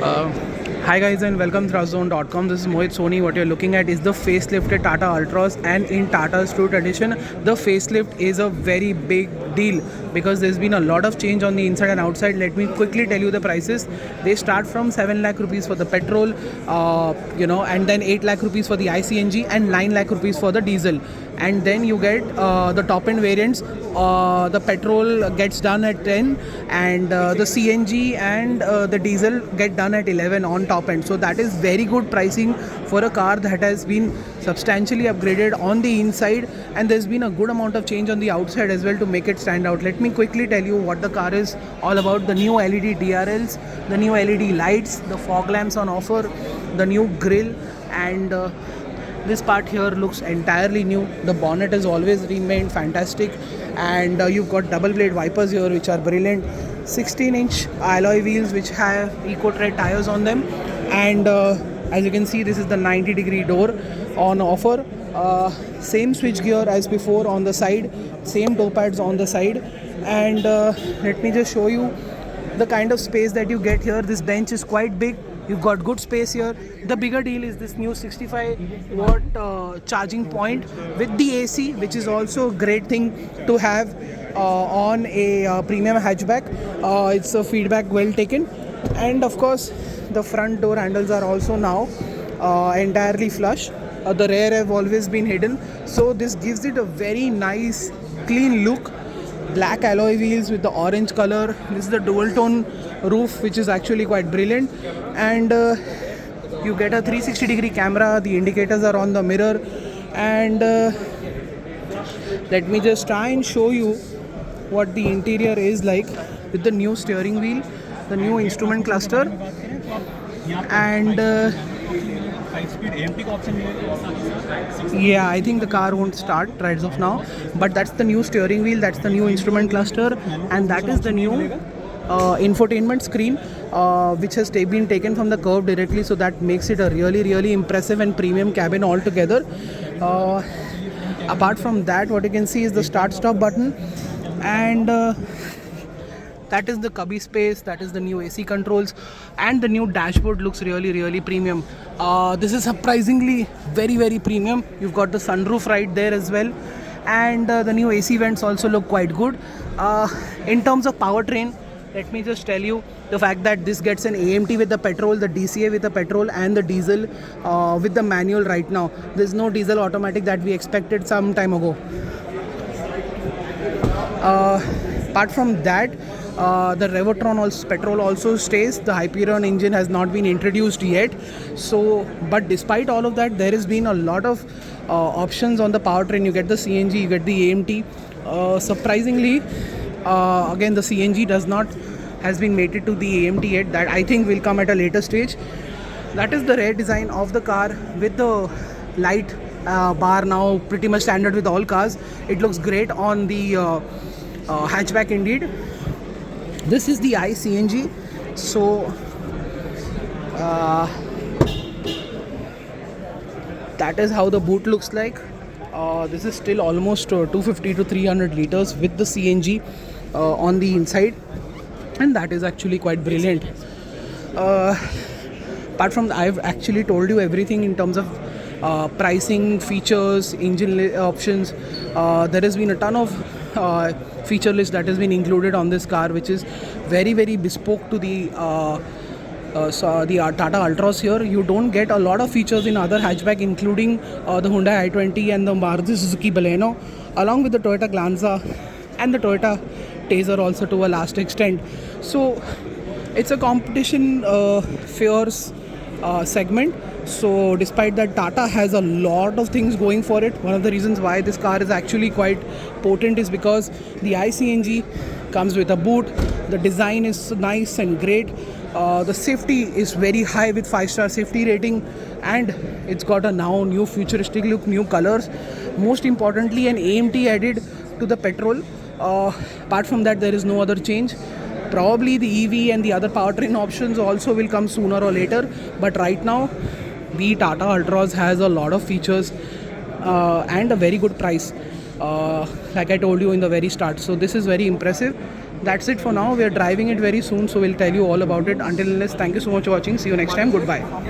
Uh, Hi guys and welcome to Trustzone.com. This is Mohit Soni. What you're looking at is the facelifted Tata Ultras, and in Tata's true tradition, the facelift is a very big deal because there's been a lot of change on the inside and outside. Let me quickly tell you the prices. They start from 7 lakh rupees for the petrol, and then 8 lakh rupees for the ICNG and 9 lakh rupees for the diesel. And then you get the top end variants. The petrol gets done at 10, and the CNG and the diesel get done at 11 on top end. So that is very good pricing for a car that has been substantially upgraded on the inside, and there's been a good amount of change on the outside as well to make it stand out. Let me quickly tell you what the car is all about. The new LED DRLs, the new LED lights, the fog lamps on offer, the new grille, and this part here looks entirely new. The bonnet has always remained fantastic, and you've got double blade wipers here which are brilliant. 16-inch alloy wheels which have eco-tread tires on them, and as you can see, this is the 90-degree door on offer. Same switch gear as before on the side, same toe pads on the side, and let me just show you the kind of space that you get here. This bench is quite big. You've got good space here. The bigger deal is this new 65-watt charging point with the AC, which is also a great thing to have on a premium hatchback. It's a feedback well taken, and of course the front door handles are also now entirely flush. The rear have always been hidden, so this gives it a very nice clean look. Black alloy wheels with the orange color. This is the dual tone roof, which is actually quite brilliant, and you get a 360-degree camera. The indicators are on the mirror, and let me just try and show you what the interior is like with the new steering wheel, the new instrument cluster, and yeah, I think the car won't start right off now, but that's the new steering wheel, that's the new instrument cluster, and that is the new infotainment screen, which has been taken from the curve directly, so that makes it a really impressive and premium cabin altogether. Apart from that, what you can see is the start stop button, and that is the cubby space, that is the new AC controls, and the new dashboard looks really premium. This is surprisingly very premium. You've got the sunroof right there as well, and the new AC vents also look quite good. In terms of powertrain, let me just tell you the fact that this gets an AMT with the petrol, the DCA with the petrol, and the diesel with the manual right now. There's no diesel automatic that we expected some time ago. Apart from that, the Revotron petrol also stays. The Hyperion engine has not been introduced yet. So, but despite all of that, there has been a lot of options on the powertrain. You get the CNG, you get the AMT. Surprisingly, again, the CNG has been mated to the AMT yet. That I think will come at a later stage. That is the rear design of the car with the light bar, now pretty much standard with all cars. It looks great on the hatchback indeed. This is the ICNG, so that is how the boot looks like. This is still almost 250 to 300 liters with the CNG on the inside, and that is actually quite brilliant. Apart from that, I've actually told you everything in terms of pricing, features, engine options. There has been a ton of feature list that has been included on this car, which is very bespoke to the Tata Ultras. Here you don't get a lot of features in other hatchback, including the Hyundai i20 and the Maruti Suzuki Baleno, along with the Toyota Glanza and the Toyota Taser also to a last extent. So it's a competition fierce segment. So despite that, Tata has a lot of things going for it. One of the reasons why this car is actually quite potent is because the ICNG comes with a boot. The design is nice and great. The safety is very high with 5-star safety rating, and it's got a now new futuristic look, new colors. Most importantly, an AMT added to the petrol. Apart from that, there is no other change. Probably the EV and the other powertrain options also will come sooner or later, but right now the Tata Ultras has a lot of features and a very good price, like I told you in the very start. So this is very impressive. that's it for now. We are driving it very soon, so we'll tell you all about it. Until unless, thank you so much for watching. See you next time. Goodbye.